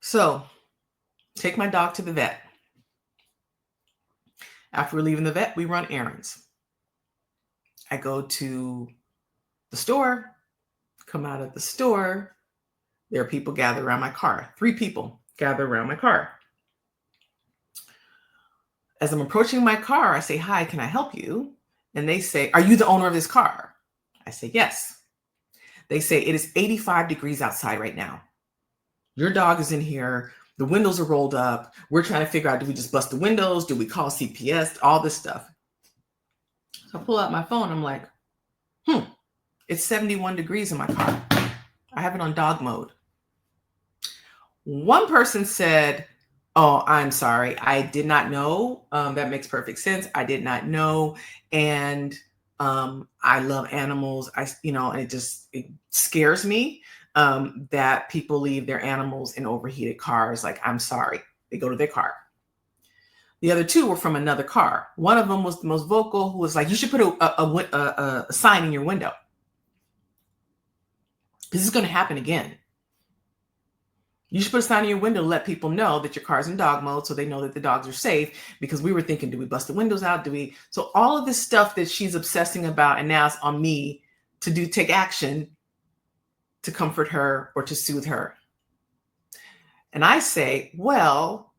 So take my dog to the vet. After we're leaving the vet, we run errands. I go to the store, come out of the store. There are people gathered around my car. 3 people gather around my car. As I'm approaching my car, I say, "Hi, can I help you?" And they say, "Are you the owner of this car?" I say, "Yes." They say, "It is 85 degrees outside right now. Your dog is in here. The windows are rolled up. We're trying to figure out, do we just bust the windows? Do we call CPS? All this stuff." So I pull out my phone. I'm like, it's 71 degrees in my car. I have it on dog mode. One person said, "Oh, I'm sorry. I did not know. That makes perfect sense. I did not know. And I love animals. It scares me that people leave their animals in overheated cars. Like, I'm sorry." They go to their car. The other 2 were from another car. One of them was the most vocal, who was like, "You should put a sign in your window. This is going to happen again. You should put a sign in your window to let people know that your car's in dog mode, so they know that the dogs are safe, because we were thinking, do we bust the windows out? So all of this stuff that she's obsessing about, and now it's on me to take action to comfort her or to soothe her." And I say, well,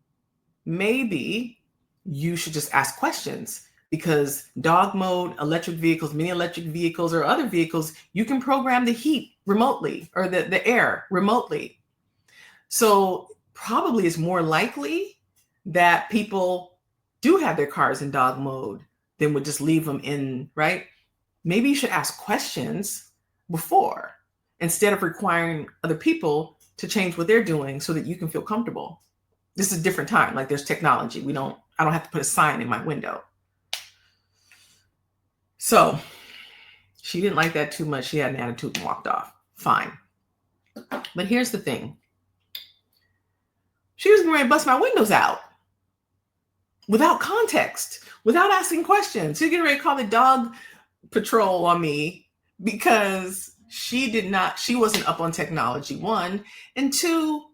maybe you should just ask questions, because dog mode, electric vehicles, mini electric vehicles, or other vehicles, you can program the heat remotely, or the air remotely. So probably it's more likely that people do have their cars in dog mode than would just leave them in, right? Maybe you should ask questions before, instead of requiring other people to change what they're doing so that you can feel comfortable. This is a different time. Like, there's technology. I don't have to put a sign in my window. So she didn't like that too much. She had an attitude and walked off. Fine. But here's the thing. She was going to bust my windows out without context, without asking questions. She was getting ready to call the dog patrol on me because she wasn't up on technology, 1. And 2,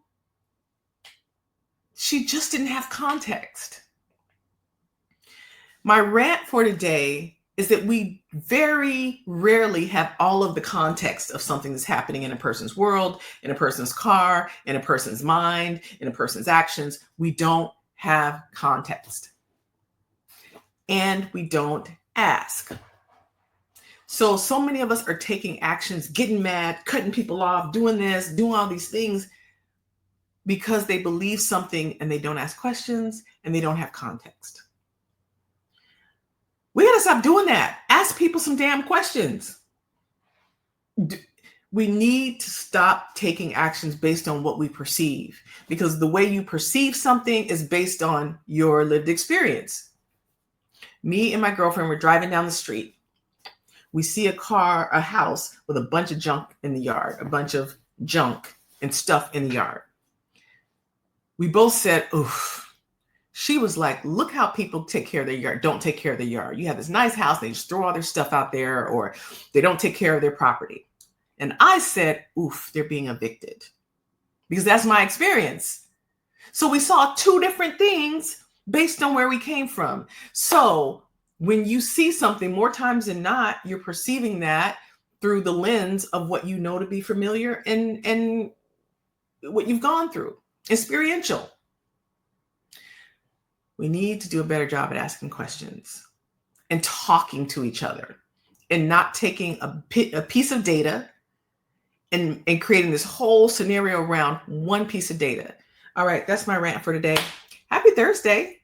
she just didn't have context. My rant for today is that we very rarely have all of the context of something that's happening in a person's world, in a person's car, in a person's mind, in a person's actions. We don't have context. And we don't ask. So many of us are taking actions, getting mad, cutting people off, doing this, doing all these things because they believe something and they don't ask questions and they don't have context. We got to stop doing that. Ask people some damn questions. We need to stop taking actions based on what we perceive, because the way you perceive something is based on your lived experience. Me and my girlfriend were driving down the street. We see a house with a bunch of junk in the yard, a bunch of junk and stuff in the yard. We both said, oof. She was like, "Look how people take care of their yard, don't take care of their yard. You have this nice house, they just throw all their stuff out there, or they don't take care of their property." And I said, "Oof, they're being evicted," because that's my experience. So we saw 2 different things based on where we came from. So when you see something, more times than not, you're perceiving that through the lens of what you know to be familiar and what you've gone through, experiential. We need to do a better job at asking questions and talking to each other, and not taking a piece of data and creating this whole scenario around one piece of data. All right, that's my rant for today. Happy Thursday.